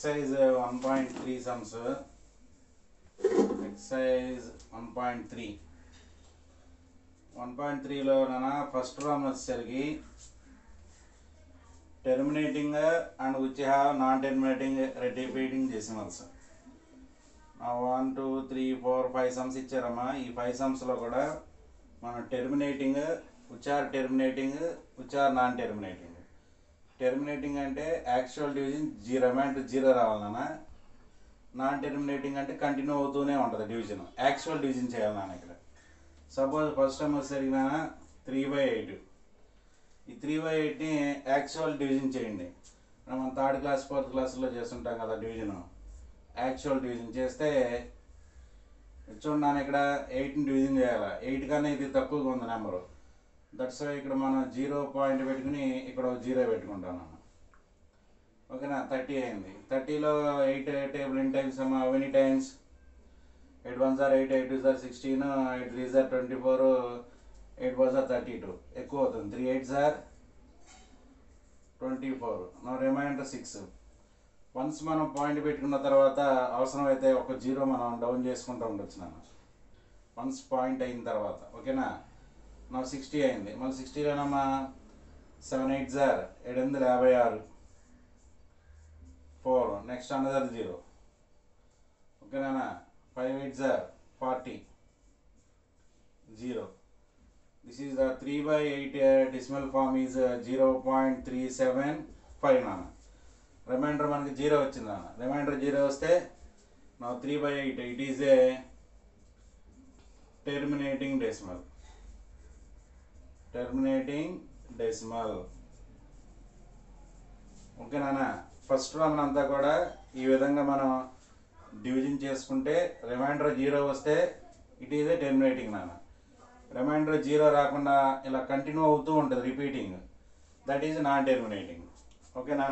exercise 1.3 sums. Exercise 1.3 1.3లో నానా first problem వచ్చేసరికి terminating and which have non-terminating repeating decimals. Now 1, 2, 3, 4, 5 sums ఇచ్చారమ్మా. ఈ 5 sumsలో కూడా మనం terminating, which are terminating, which are non-terminating. Terminating అంటే actual division reminder 0 రావాలన్నా. Non terminating అంటే continue అవుతూనే ఉంటుంది డివిజన్. యాక్చువల్ డివిజన్ చేయాలి నాన్న. ఇక్కడ సపోజ్ ఫస్ట్ టైం వచ్చేసరికి నాన్న 3/8. ఈ 3/8ని యాక్చువల్ డివిజన్ చేయండి. మనం 3rd క్లాస్ 4th క్లాస్లో చేస్తుంటాం కదా డివిజన్. యాక్చువల్ డివిజన్ చేస్తే చూడండి నాన్న, ఇక్కడ 8ని డివిజన్ చేయాలి. 8 కన్నా ఇది తక్కువగా ఉంది నెంబరు. దట్స్ ఇక్కడ మనం 0 పాయింట్ పెట్టుకుని ఇక్కడ 0 పెట్టుకుంటాను. ఓకేనా, 30 అయింది. 30లో 8 టేబుల్ ఎన్ని టైమ్స్ అమ్మా? Any times? 8 1s are 8, 8 2s are 16, 8 3s are 24, 8 4s are 32. ఎక్కువ అవుతుంది. 3 8s are 24. నా రిమైండర్ 6. వన్స్ మనం పాయింట్ పెట్టుకున్న తర్వాత అవసరమైతే ఒక 0 మనం డౌన్ చేసుకుంటూ ఉండొచ్చు నాన్న వన్స్ పాయింట్ అయిన తర్వాత. ఓకేనా, నా 60 అయింది. మళ్ళీ 60లోనమ్మా 7 8s are 7 56, 4. Next another 0. ఓకేనా, 5 8s are 40, 0. This is the 3/8 decimal form is 0.375 నాన్న. రిమైండర్ మనకి 0 వచ్చింది నాన్న. రిమైండర్ 0 వస్తే నా 3/8 it is a terminating decimal. Terminating decimal. ఓకేనా, ఫస్ట్ ప్రాబ్లం అంతా కూడా ఈ విధంగా మనం డివిజన్ చేసుకుంటే రిమైండర్ 0 వస్తే ఇట్ ఈజ్ ఏ టెర్మినేటింగ్ నాన్న. రిమైండర్ 0 రాకుండా ఇలా కంటిన్యూ అవుతూ ఉంటుంది repeating, that is non terminating. ఓకేనా,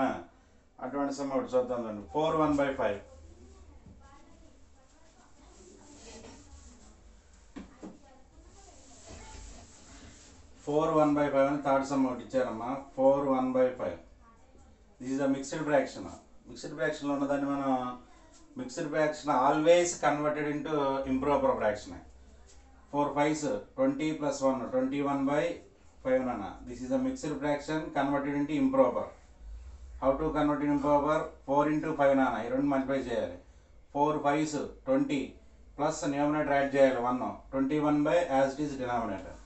అటువంటి సమ్ ఒకటి చూద్దాం. 4 1/5. 4 1/5 అని థర్డ్ సమ్ ఒకటి ఇచ్చారమ్మా. 4 1/5. This is a mixed fraction. Mixed ఫ్రాక్షన్లో ఉన్నదాన్ని మనం mixed fraction always converted into improper fraction. 4 5s 20 + 1 21/5 నాన్న. This is a mixed fraction converted into improper. How to convert in improper? 4 × 5 నాన్న. ఈ రెండు మల్టిప్లై చేయాలి. 4 5s 20 ప్లస్ న్యూమరేటర్ యాడ్ చేయాలి 1. 21 as it is denominator.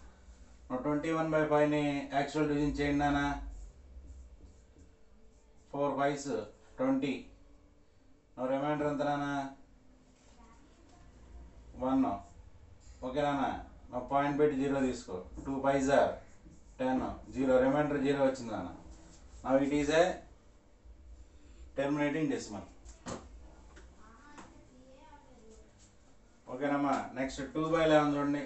21/5ని యాక్చువల్ డివిజన్ చేయండి నాన్న. 4 5s 20. Reminder ఎంత నాన్న? 1. ఓకే నాన్న, పాయింట్ పెట్టి 0 తీసుకో. 2 5s are 10, 0. రిమైండర్ 0 వచ్చింది నాన్న. Now it is a terminating decimal. ఓకేనమ్మా. నెక్స్ట్ 2/11 చూడండి.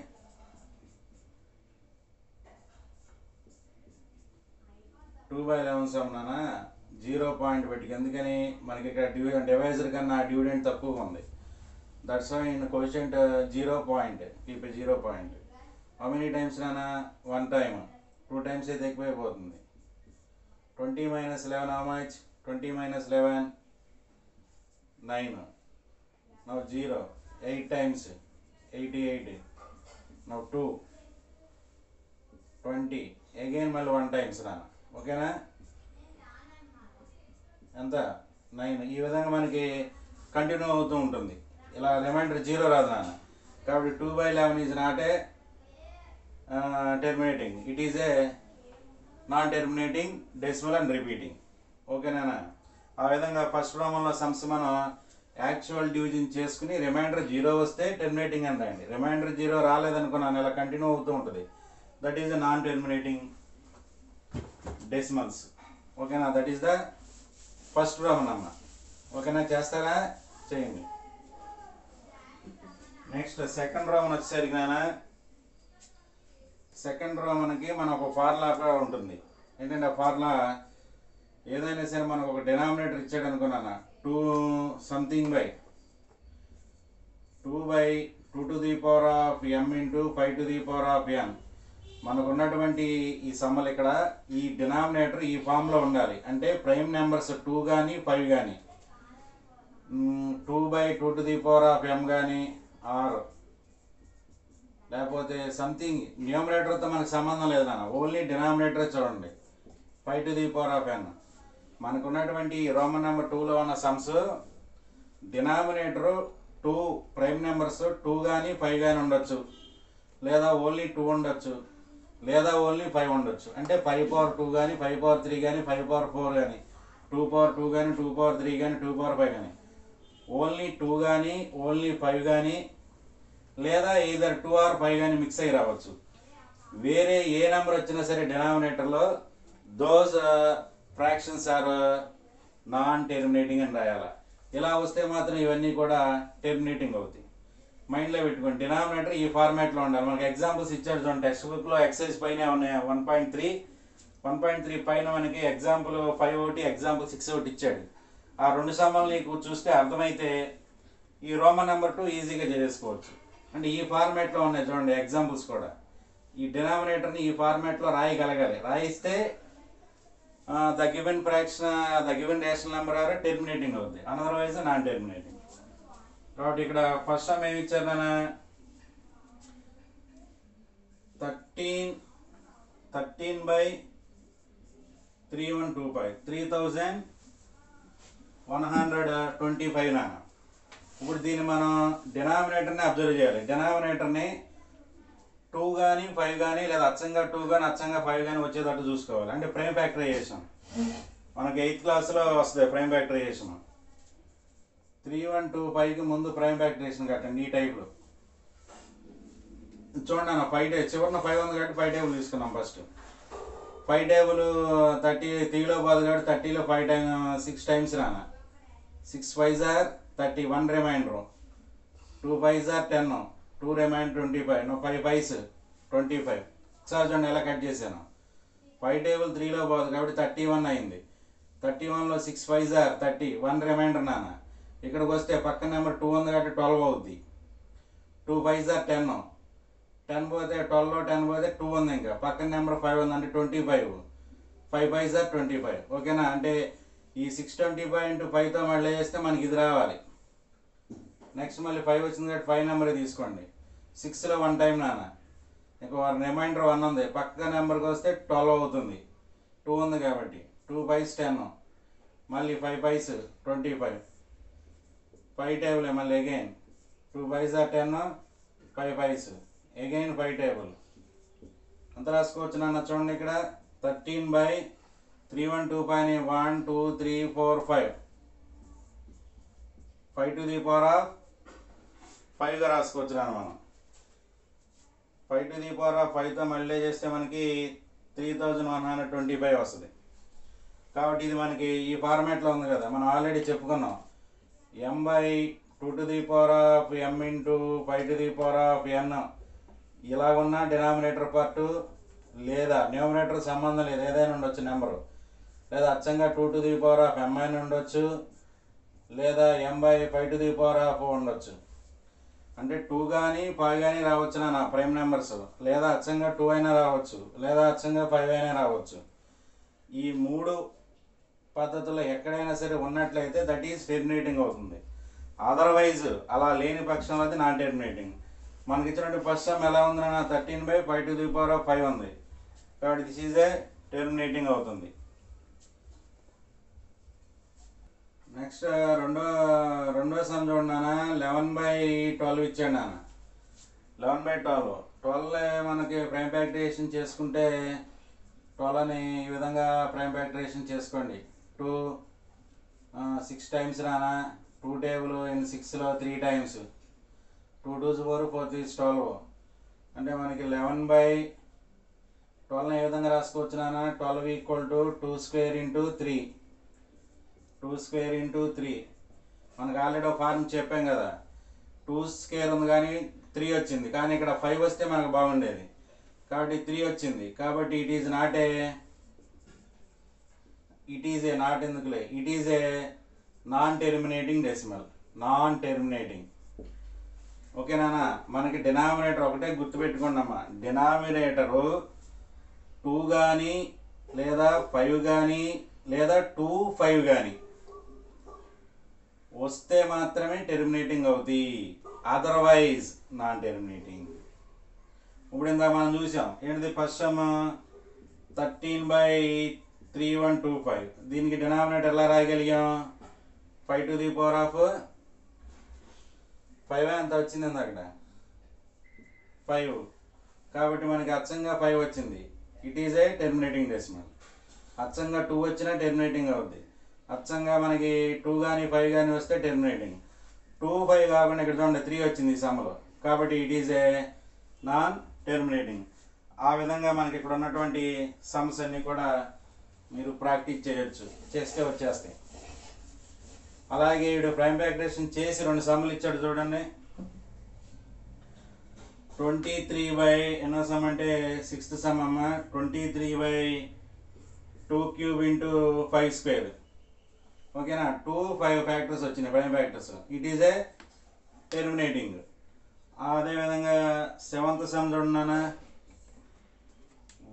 2/11 సమ్ నాన్న 0 పాయింట్ పెట్టి. ఎందుకని? మనకి ఇక్కడ డివైజర్ కన్నా డివిడెంట్ తక్కువగా ఉంది. That's why in quotient 0 point. Keep 0 point. How many times నాన్న? 1 టైమ్. 2 టైమ్స్ అయితే ఎక్కువైపోతుంది. 20 - 11 how much? 20 - 11 9. Now 0. 8 times 88. Now 2 20. Again మళ్ళీ 1 టైమ్స్ నాన్న. ఓకేనా, ఎంత? 9. ఈ విధంగా మనకి కంటిన్యూ అవుతూ ఉంటుంది. ఇలా రిమైండర్ 0 రాదు నాన్న. కాబట్టి 2/11 is not a terminating. It is a non terminating decimal and repeating. ఓకేనా, ఆ విధంగా ఫస్ట్ ప్రాబ్లంలో సమ్స్ మనం యాక్చువల్ డివిజన్ చేసుకుని రిమైండర్ 0 వస్తే టెర్మినేటింగ్ అని రాయండి. రిమైండర్ 0 రాలేదనుకున్నాను, ఇలా కంటిన్యూ అవుతూ ఉంటుంది. That is the non terminating decimals. ఓకేనా, that is the first problem అమ్మ. ఓకేనా, చేస్తారా? చేయండి. నెక్స్ట్ సెకండ్ ప్రాబ్లం వచ్చేసరికి నాన్న, సెకండ్ ప్రాబ్లం మనకి ఒక ఫార్ములా ఉంటుంది. ఏంటంటే ఆ ఫార్ములా ఏదైనా సరే మనకు ఒక డినామినేటర్ ఇచ్చాడు అనుకున్నాను. 2 something by 2 to the power of m into 5 to the power of n. మనకు ఉన్నటువంటి ఈ సమ్మలు ఇక్కడ ఈ డినామినేటర్ ఈ ఫామ్లో ఉండాలి. అంటే ప్రైమ్ నెంబర్స్ 2 కానీ 5 కానీ 2/2m కానీ ఆర్ లేకపోతే సంథింగ్ న్యూమరేటర్తో మనకు సంబంధం లేదు నాన్న, ఓన్లీ డినామినేటర్ చూడండి 5n. మనకు ఉన్నటువంటి రోమన్ నెంబర్ 2లో ఉన్న సమ్స్ డినామినేటరు 2 ప్రైమ్ నెంబర్స్ 2 కానీ 5 కానీ ఉండొచ్చు, లేదా ఓన్లీ 2 ఉండొచ్చు, లేదా ఓన్లీ 5 ఉండొచ్చు. అంటే 5/2 కానీ 5/3 కానీ 5/4 కానీ 2/2 కానీ 2/3 కానీ 2/5 కానీ ఓన్లీ 2 కానీ ఓన్లీ 5 కానీ లేదా either 2 or 5 కానీ మిక్స్ అయ్యి రావచ్చు. వేరే ఏ నెంబర్ వచ్చినా సరే డినామినేటర్లో those fractions are non terminating అని రాయాలి. ఇలా వస్తే మాత్రం ఇవన్నీ కూడా టెర్మినేటింగ్ అవుతాయి. మైండ్లో పెట్టుకోండి, డినామినేటర్ ఈ ఫార్మాట్లో ఉండాలి. మనకి ఎగ్జాంపుల్స్ ఇచ్చాడు చూడండి, టెక్స్ట్ బుక్లో ఎక్సైజ్ పైన ఉన్నాయి 1.3 పైన మనకి ఎగ్జాంపుల్ 5 ఒకటి ఎగ్జాంపుల్ 6 ఒకటి ఇచ్చాడు. ఆ రెండు సమ్మలు నీకు చూస్తే అర్థమైతే ఈ రోమన్ నెంబర్ 2 ఈజీగా చేసుకోవచ్చు. అంటే ఈ ఫార్మాట్లో ఉన్నాయి చూడండి ఎగ్జాంపుల్స్ కూడా. ఈ డినామినేటర్ని ఈ ఫార్మాట్లో రాయగలగాలి. రాయిస్తే the given fraction the given rational number are terminating అవుతుంది, అదర్వైజ్ నాన్ టెర్మినేటింగ్. కాబట్టి ఇక్కడ ఫస్ట్ టైం ఏమి ఇచ్చారు నాన్న, 13/3125 3125 నాన్న. ఇప్పుడు దీన్ని మనం డినామినేటర్ని అబ్జర్వ్ చేయాలి. డినామినేటర్ని 2 కానీ 5 కానీ లేదా అచ్చంగా 2 కానీ అచ్చంగా 5 కానీ వచ్చేటట్టు చూసుకోవాలి. అంటే ప్రైమ్ ఫ్యాక్టరైజేషన్ మనకి 8th క్లాస్లో వస్తుంది. ప్రైమ్ ఫ్యాక్టరైజేషన్ 3125కి ముందు ప్రైమ్ ఫ్యాక్టరైజేషన్ కట్టండి ఈ టైప్లో. చూడండి అన్న 5 టేబుల్ చివరిన 5 ఉంది కాబట్టి 5 టేబుల్ తీసుకున్నాం. ఫస్ట్ 5 టేబుల్ 33లో పోదు కాబట్టి 30లో 6 టైమ్స్ రానా. 6 5s are 30, 1 remainder, 2 5s are 10, 2 remainder 25, 5 5s 25. ఒకసారి చూడండి ఎలా కట్ చేశాను. 5 టేబుల్ 3లో పోదు కాబట్టి 31 అయింది. 31లో 6 5s are 30, 1 రిమైండర్ నాన్న. ఇక్కడికి వస్తే పక్కన నెంబర్ 2 ఉంది కాబట్టి 12 అవుద్ది. 2 5s are 10, 10 పోతే 12లో 10 పోతే 2 ఉంది, ఇంకా పక్కన నెంబర్ 5 ఉంది అంటే 25, 5 5s are 25. ఓకేనా. అంటే ఈ 625 × 5తో మళ్ళీ వేస్తే మనకి ఇది రావాలి. నెక్స్ట్ మళ్ళీ 5 వచ్చింది కాబట్టి 5 నెంబర్ తీసుకోండి. 6లో 1 టైం నాన్న, ఇంకా రిమైండర్ 1 ఉంది, పక్క నెంబర్కి వస్తే 12 అవుతుంది. 2 ఉంది కాబట్టి 2 5s 10, మళ్ళీ 5 5s 25. 5 టేబుల్ మళ్ళీ again 2 5s are 10, 5 5s again 5 table. అంత రాసుకోవచ్చు నాన్న. చూడండి ఇక్కడ 13/312 1 2 3 4 5 5 to the power of 5గా రాసుకోవచ్చు నాన్న. మనం 5 to the power of 5తో మళ్ళీ చేస్తే మనకి 3125 వస్తుంది. కాబట్టి ఇది మనకి ఈ ఫార్మాట్లో ఉంది కదా, మనం ఆల్రెడీ చెప్పుకున్నాం. m/2 to the power of m × 5 to the power of n ఇలా ఉన్న డినామినేటర్ పార్ట్ లేదా న్యూమరేటర్ సంబంధం లేదు, ఏదైనా ఉండొచ్చు నెంబరు, లేదా అచ్చంగా 2 to the power of m అయినా ఉండొచ్చు, లేదా m/5 to the power of ఉండొచ్చు. అంటే 2 కానీ 5 కానీ రావచ్చు నా ప్రైమ్ నెంబర్స్, లేదా అచ్చంగా 2 అయినా రావచ్చు, లేదా అచ్చంగా 5 అయినా రావచ్చు. ఈ 3 పద్ధతుల్లో ఎక్కడైనా సరే ఉన్నట్లయితే దట్ ఈజ్ టెర్మినేటింగ్ అవుతుంది. అదర్వైజ్ అలా లేని పక్షంలో అది నాన్ టెర్మినేటింగ్. మనకి ఇచ్చినట్టు ఫస్ట్ సమ్ ఎలా ఉంది నా 13/5 to the power of 5 ఉంది కాబట్టి దిస్ ఈజ్ ఏ టెర్మినేటింగ్ అవుతుంది. నెక్స్ట్ రెండో సమ్ చూడండి నాన్న, 11/12 ఇచ్చాడు నాన్న. 11/12 మనకి ప్రైమ్ ఫ్యాక్టరైజేషన్ చేసుకుంటే 12ని ఈ విధంగా ప్రైమ్ ఫ్యాక్టరైజేషన్ చేసుకోండి. 2 6 టైమ్స్ రానా. 2 టేబుల్ 6లో 3 టైమ్స్, 2 2s 4 4 3s 12. అంటే మనకి 11/12 ఏ విధంగా రాసుకోవచ్చు నాన్న. 12 = 2² × 3, 2² × 3. మనకు ఆల్రెడీ ఒక ఫార్మ్ చెప్పాం కదా, 2² ఉంది కానీ 3 వచ్చింది, కానీ ఇక్కడ 5 వస్తే మనకు బాగుండేది కాబట్టి 3 వచ్చింది. కాబట్టి it is a non terminating decimal, non terminating. ఓకేనా. మనకి డినామినేటర్ ఒకటే గుర్తుపెట్టుకోండి అమ్మా, డినామినేటరు 2 కానీ లేదా 5 కానీ లేదా 2 5 కానీ వస్తే మాత్రమే టెర్మినేటింగ్ అవుతాయి, అదర్వైజ్ నాన్ టెర్మినేటింగ్. ఇప్పుడు ఇందాక మనం చూసాం ఏంటిది, ఫస్ట్ సమ్ 13/3125. దీనికి డినామినేటర్ ఎలా రాయగలిగాం, 5 to the power of 5 ఎంత వచ్చింది అక్కడ 5, కాబట్టి మనకి అచ్చంగా 5 వచ్చింది. It is a terminating decimal. అచ్చంగా 2 వచ్చినా టెర్మినేటింగ్ అవుద్ది. అచ్చంగా మనకి 2 కానీ 5 కానీ వస్తే టెర్మినేటింగ్. 2, 5 కాకుండా ఇక్కడ చూడండి 3 వచ్చింది ఈ సమ్లో, కాబట్టి it is a non terminating. ఆ విధంగా మనకి ఇక్కడ ఉన్నటువంటి సమ్స్ అన్నీ కూడా మీరు ప్రాక్టీస్ చేయొచ్చు, చేస్తే వచ్చేస్తాయి. అలాగే వీడు ప్రైమ్ ఫ్యాక్టరేషన్ చేసి 2 సమ్లు ఇచ్చాడు చూడండి. 23 ఎన్నో సమ్ అంటే 6th సమ్ అమ్మ, 23/2 cube into 5 square. ఓకేనా, 2, 5 ఫ్యాక్టర్స్ వచ్చినాయి prime factors. It is a terminating. అదేవిధంగా 7th సమ్ చూడన్నా,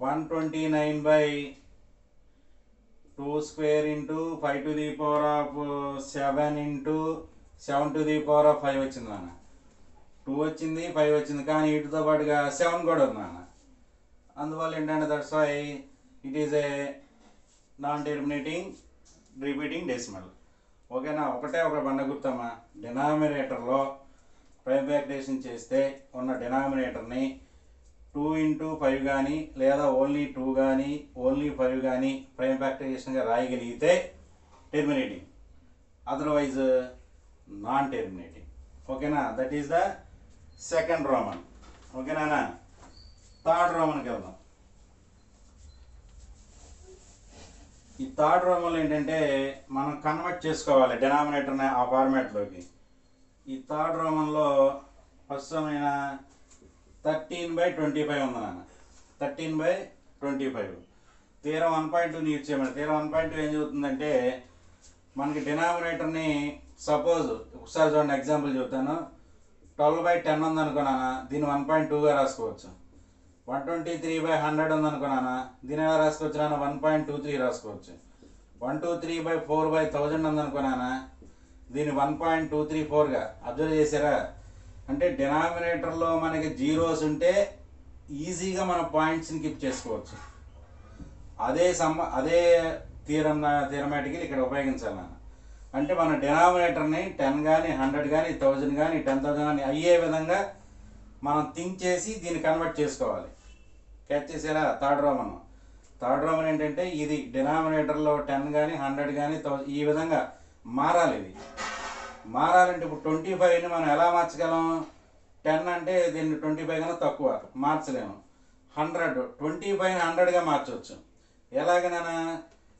129/2 square into 5 to the power of 7 into 7 to the power of 5 వచ్చింది నాన్న. 2 వచ్చింది, 5 వచ్చింది, కానీ వీటితో పాటుగా 7 కూడా ఉంది నాన్న. అందువల్ల ఏంటంటే that's why it is a non terminating repeating decimal. ఓకేనా, ఒకటే ఒక బండ గుర్తమ్మా, డినామినేటర్లో ప్రైమ్ ఫ్యాక్టరేషన్ చేస్తే ఉన్న డినామినేటర్ని 2 into 5 కానీ లేదా ఓన్లీ 2 కానీ ఓన్లీ 5 కానీ ప్రైమ్ ఫ్యాక్టరైజేషన్గా రాయగలిగితే టెర్మినేటింగ్, అదర్వైజ్ నాన్ టెర్మినేటింగ్. ఓకేనా, that is the second Roman. ఓకేనా, థర్డ్ రోమన్కి వెళ్దాం. ఈ థర్డ్ రోమన్లో ఏంటంటే మనం కన్వర్ట్ చేసుకోవాలి డినామినేటర్ని ఆ ఫార్మాట్లోకి. ఈ థర్డ్ రోమన్లో ఫస్ట్ సమయన 13/25 ఉంది నాన్న. 13/25 తీరం 1.2 యూజ్ చేయమని. తీరం 1.2 ఏం చెబుతుందంటే మనకి డినామినేటర్ని సపోజ్ ఒకసారి చూడండి, ఎగ్జాంపుల్ చెబుతాను. 12/10 ఉంది అనుకున్నానా, దీన్ని 1.2గా రాసుకోవచ్చు. 123/100 ఉంది అనుకున్నానా, దీన్ని ఎలా రాసుకోవచ్చు నాన్న, 1.23 రాసుకోవచ్చు. 123/4/1000 ఉంది అనుకున్నానా, దీన్ని 1.234గా. అబ్జర్వ్ చేశారా, అంటే డినామినేటర్లో మనకి జీరోస్ ఉంటే ఈజీగా మన పాయింట్స్ని కీప్ చేసుకోవచ్చు. అదే థియరమాటికల్ ఇక్కడ ఉపయోగించాలి నాన్న. అంటే మన డినామినేటర్ని 10 కానీ 100 కానీ 1000 కానీ 10,000 కానీ అయ్యే విధంగా మనం థింక్ చేసి దీన్ని కన్వర్ట్ చేసుకోవాలి. క్యాచ్ చేసారా, థర్డ్ రోమన్ ఏంటంటే ఇది డినామినేటర్లో 10 కానీ 100 కానీ 1000 ఈ విధంగా మారాలి. ఇది మారాలంటే ఇప్పుడు 25ని మనం ఎలా మార్చగలం, 10 అంటే దీన్ని 25 కన్నా తక్కువ మార్చలేము. 100 25ని 100గా మార్చవచ్చు. ఎలాగైనా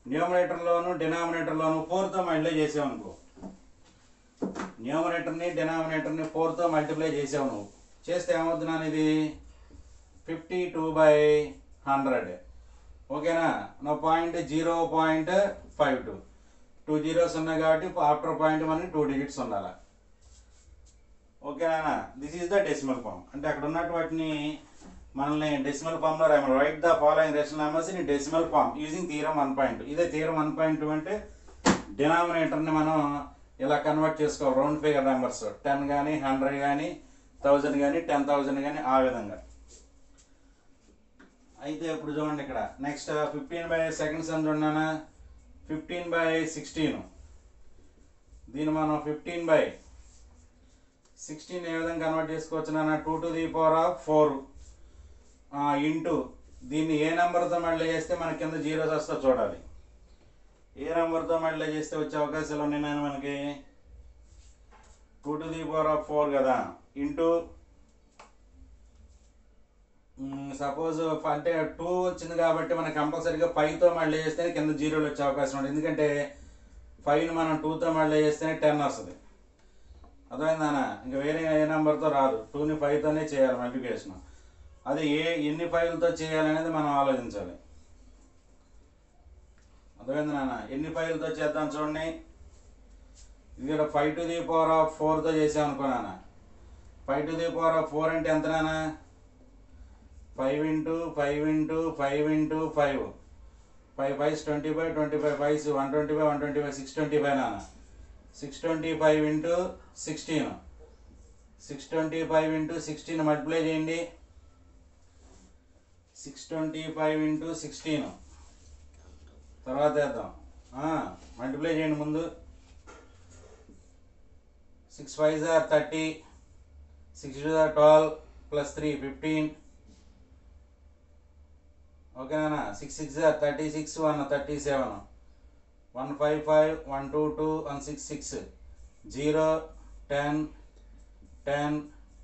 న్యూమరేటర్లోను డినామినేటర్లోను 4తో మల్టిప్లై చేసావనుకో, న్యూమరేటర్ని డినామినేటర్ని 4తో మల్టిప్లై చేసావు నువ్వు, చేస్తే ఏమవుతుంది నాన్న, ఇది 52/100. ఓకేనా, నా పాయింట్ 0.52, 2 zeros ఉన్నాయి కాబట్టి ఆఫ్టర్ పాయింట్ మనకి 2 digits ఉండాలి. ఓకేనా, this is the decimal form. అంటే అక్కడ ఉన్నట్టు వాటిని మనల్ని డెసిమల్ ఫామ్లో రాయమని. Write the following rational numbers in decimal form using theorem 1.2. ఇదే థియరం 1.2 అంటే డినామినేటర్ని మనం ఇలా కన్వర్ట్ చేసుకోవాలి. రౌండ్ ఫిగర్ నెంబర్స్ 10 కానీ 100 కానీ 1000 కానీ 10,000 కానీ ఆ విధంగా. అయితే ఇప్పుడు చూడండి ఇక్కడ నెక్స్ట్ 15/2 సమ్ చూడన్నా, 15/16. దీన్ని మనం 15/16 ఏ విధంగా కన్వర్ట్ చేసుకోవచ్చు నాన్న, 2 to the power of 4 into దీన్ని ఏ నెంబర్తో మళ్ళీ చేస్తే మనకి కింద జీరోస్ వస్తా చూడాలి. ఏ నెంబర్తో మళ్ళీ చేస్తే వచ్చే అవకాశాలు ఉన్నాయి నాన్న మనకి, 2 to the power of 4 కదా, ఇంటూ సపోజ్ అంటే 2 వచ్చింది కాబట్టి మనకి కంపల్సరీగా 5తో మళ్ళీ చేస్తేనే కింద జీరోలు వచ్చే అవకాశం ఉంటుంది. ఎందుకంటే 5ని మనం 2తో మళ్ళీ చేస్తేనే 10 వస్తుంది. అర్థమైందానా, ఇంకా వేరే ఏ నెంబర్తో రాదు. 2ని 5తోనే చేయాలి మల్టిప్లికేషన్. అది ఎన్ని 5లతో చేయాలనేది మనం ఆలోచించాలి. అర్థమైంది నాన్న, ఎన్ని 5లతో చేద్దాం చూడండి. ఇక్కడ 5 to the power of 4తో చేసాం అనుకున్నానా, 5 to the power of 4 అంటే ఎంత నాన్న, 5 into 5 into 5 into 5, 5 5s 25, 25 5s 125, 125 625 నాన్న. 625 into 16. 625 into 16 మల్టిప్లై చేయండి. 625 into 16 తర్వాత వేద్దాం. మల్టిప్లై చేయండి ముందు. 6 5s are 30, 6 2s are 12 plus 3 15. ఓకేనా? 6 6s are 36, 1 37, 1 5 5, 1 2 2, 1 6 6, 0 10 10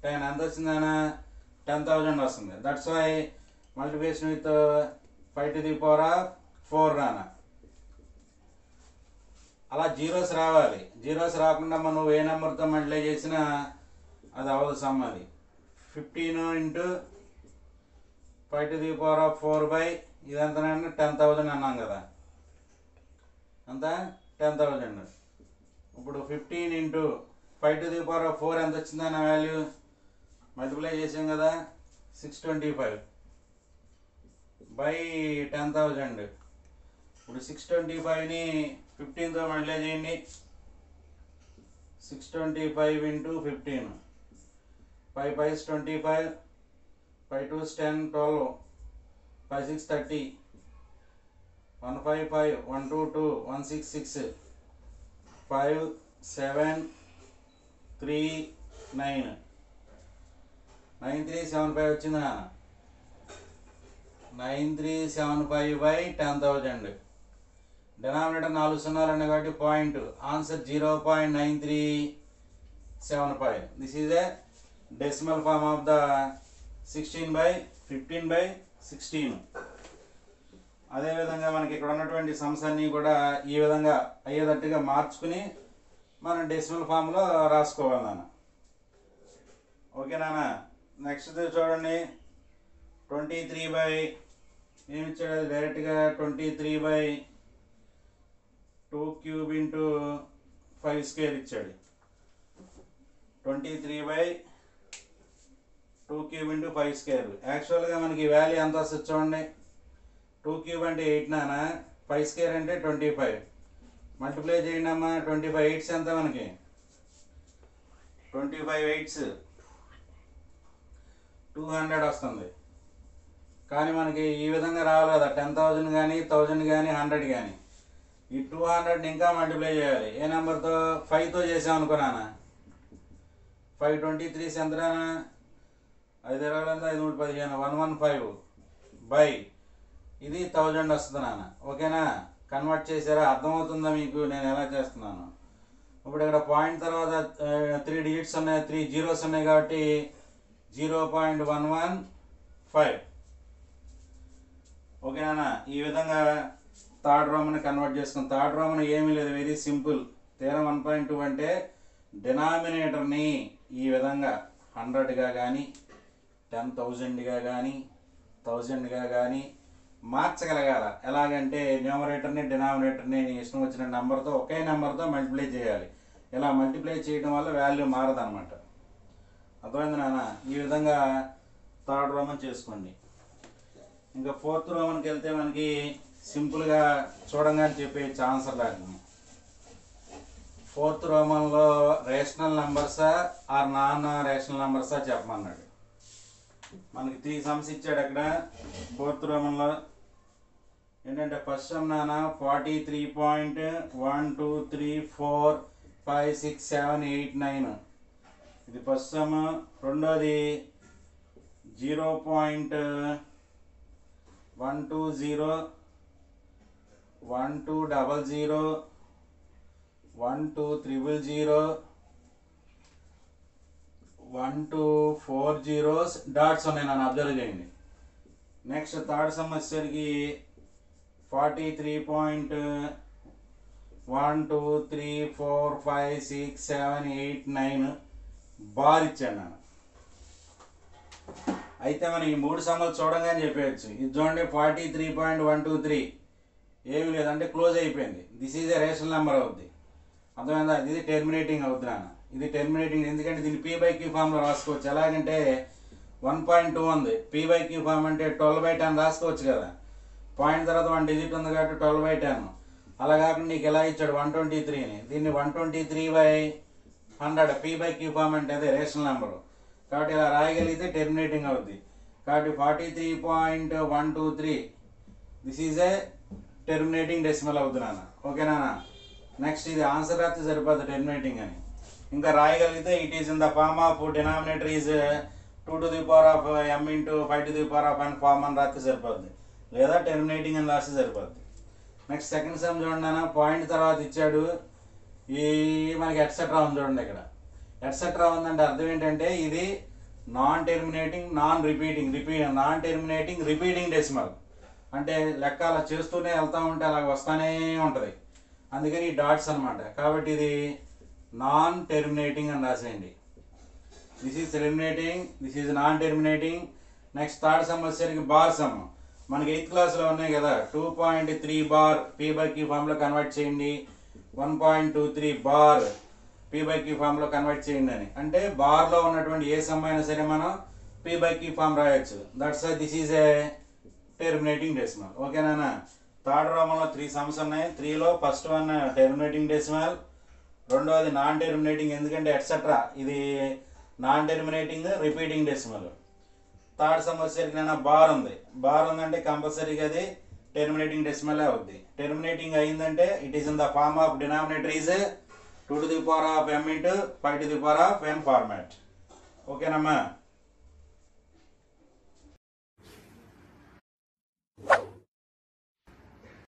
10. ఎంత వచ్చిందనా? 10,000 వస్తుంది. That's why multiplication with 5 to the power of 4 రానా. అలా జీరోస్ రావాలి. జీరోస్ రాకుండా మనం ఏ నెంబర్తో మల్టిప్లై చేసినా అది అవ్వదు సమ్. అది 15 into 5 to the power of 4 by ఇదంతా 10,000 అన్నాం కదా. అంతా 10,000. ఇప్పుడు 15 into 5 to the power of 4 ఎంత వచ్చిందన్న వాల్యూ మల్టిప్లై చేసాం కదా. 625 by 10,000. ఇప్పుడు 625ని 15తో మల్టిప్లై చేయండి. 625 into 15. 5 5s 25, 5 2s 10, 12, 5 6 30, 1 5 5, 1 2 2, 1 6 6, 5 7 3 9, 9375 వచ్చింది నాన్న. 9375 by 10,000. డినామినేటర్ 4 సున్నాలు ఉన్నాయి కాబట్టి point. Answer 0.9375. This is a decimal form of the 16 by 15 by 16. అదేవిధంగా మనకి ఇక్కడ ఉన్నటువంటి సమ్స్ అన్నీ కూడా ఈ విధంగా అయ్యేటట్టుగా మార్చుకుని మనం డెసిమల్ ఫామ్లో రాసుకోవాలి నాన్న. ఓకేనా? నెక్స్ట్ చూడండి. 23 by ఏమి ఇచ్చాడు? డైరెక్ట్గా 23 by 2 cube into 5 square ఇచ్చాడు. 23 by 2 cube into 5 square. యాక్చువల్గా మనకి వాల్యూ ఎంత వస్తుంది చూడండి. 2 cube అంటే 8 నాన్న, 5 square అంటే 25. మల్టిప్లై చేయండి అమ్మా. 25 8s ఎంత మనకి? 25 8s 200 వస్తుంది. కానీ మనకి ఈ విధంగా రావాలి కదా. 10,000 కానీ 1000 కానీ 100 కానీ. ఈ 200 ఇంకా మల్టిప్లై చేయాలి. ఏ నెంబర్తో? 5తో చేసాం అనుకున్నానా. 5 23 ఎంతనా? 5 20 5 3 15, 115 బై ఇది 1000 వస్తుంది నాన్న. ఓకేనా? కన్వర్ట్ చేసారా? అర్థమవుతుందా మీకు నేను ఎలా చేస్తున్నాను? ఇప్పుడు ఇక్కడ పాయింట్ తర్వాత 3 డిజిట్స్ ఉన్నాయి, 3 జీరోస్ ఉన్నాయి కాబట్టి 0.115. ఓకేనా? ఈ విధంగా థర్డ్ రోమన్ కన్వర్ట్ చేసుకుని. థర్డ్ రోమన్ ఏమీ లేదు, వెరీ సింపుల్. తీరం 1.2 అంటే డినామినేటర్ని ఈ విధంగా 100గా కానీ 10,000గా కానీ 1000గా కానీ మార్చగలగాల. ఎలాగంటే న్యూమరేటర్ని డినామినేటర్ని ఇష్టం వచ్చిన నెంబర్తో ఒకే నెంబర్తో మల్టిప్లై చేయాలి. ఇలా మల్టిప్లై చేయడం వల్ల వాల్యూ మారదనమాట. అర్థమైంది నాన్న? ఈ విధంగా థర్డ్ రోమన్ చేసుకోండి. ఇంకా ఫోర్త్ రోమన్కి వెళ్తే మనకి సింపుల్గా చూడంగానే చెప్పేయచ్చు ఆన్సర్ లేకుండా. ఫోర్త్ రోమన్లో రేషనల్ నెంబర్సా ఆర్ నాన్ రేషనల్ నెంబర్సా చెప్పమన్నాడు. మనకి 3 సమ్స్ ఇచ్చాడు అక్కడ ఫోర్త్ రోమన్లో. ఏంటంటే ఫస్ట్ సమ్ నాన్న 43.123456789 ఇది ఫస్ట్ సమ్. రెండోది 0.120 1200 1200 1240 డాట్స్ ఉన్నాయి నన్ను అబ్జర్వ్ చేయండి. నెక్స్ట్ థర్డ్ సమ్ వచ్చేసరికి 43.123456789 బార్ ఇచ్చాను నేను. అయితే మనం ఈ 3 సమ్మలు చూడంగానే చెప్పేయచ్చు. ఇది చూడండి 43.123 ఏమీ లేదంటే క్లోజ్ అయిపోయింది. This is a rational number అవుద్ది. అర్థమైందా? ఇది టెర్మినేటింగ్ అవుద్ది నాన్న. ఇది టెర్మినేటింగ్ ఎందుకంటే దీన్ని P/Q ఫామ్లో రాసుకోవచ్చు. ఎలాగంటే 1.2 ఉంది, P/Q ఫామ్ అంటే 12/10 రాసుకోవచ్చు కదా. పాయింట్ తర్వాత 1 డిజిట్ ఉంది కాబట్టి 12/10. అలా కాకుండా నీకు ఎలా ఇచ్చాడు 123ని, దీన్ని 123/100 p/q ఫామ్ అంటే అదే రేషనల్ నెంబరు, కాబట్టి ఇలా రాయగలిగితే టెర్మినేటింగ్ అవుద్ది. కాబట్టి 43.123 this is a terminating decimal అవుతుంది నాన్న. ఓకేనా? నెక్స్ట్ ఇది ఆన్సర్ రాస్తే సరిపోతుంది టెర్మినేటింగ్ అని. ఇంకా రాయగలిగితే it is in the form of denominator is 2 to the power of m into 5 to the power of n form అని రాస్తే సరిపోద్ది, లేదా టెర్మినేటింగ్ అని రాస్తే సరిపోద్ది. నెక్స్ట్ సెకండ్ సమ్ చూడండి అన్న, పాయింట్ తర్వాత ఇచ్చాడు ఈ మనకి ఎట్సెట్రా ఉంది చూడండి. ఇక్కడ ఎట్సెట్రా ఉందంటే అర్థం ఏంటంటే ఇది non terminating non terminating repeating decimal, అంటే లెక్క అలా చేస్తూనే వెళ్తూ ఉంటే అలా వస్తూనే ఉంటుంది, అందుకని ఈ డాట్స్ అనమాట. కాబట్టి ఇది నాన్ టెర్మినేటింగ్ అని రాసేయండి. This is terminating, this is non terminating. Next third sum వచ్చేసరికి బార్ సమ్. మనకి 8th క్లాస్లో ఉన్నాయి కదా, 2.3 బార్ p/q ఫామ్లో కన్వర్ట్ చేయండి, 1.23 బార్ p/q ఫామ్లో కన్వర్ట్ చేయండి అని. అంటే బార్లో ఉన్నటువంటి ఏ సమ్ అయినా సరే మనం p/q ఫామ్ రాయొచ్చు. That's this is a terminating decimal. ఓకేనా? థర్డ్ రోమంలో 3 సమ్స్ ఉన్నాయి. 3లో ఫస్ట్ వన్ టెర్మినేటింగ్ డెసిమల్, రెండవది నాన్ టెర్మినేటింగ్ ఎందుకంటే ఎట్సెట్రా ఇది non terminating repeating decimal. Third sum వచ్చేసరికి బార్ ఉందంటే కంపల్సరీగా అది టెర్మినేటింగ్ డెసిమలే అవుద్ది. టెర్మినేటింగ్ అయిందంటే it is in the form of denominator is 2 to the power of m into 5 to the power of n format. ఓకేనమ్మా?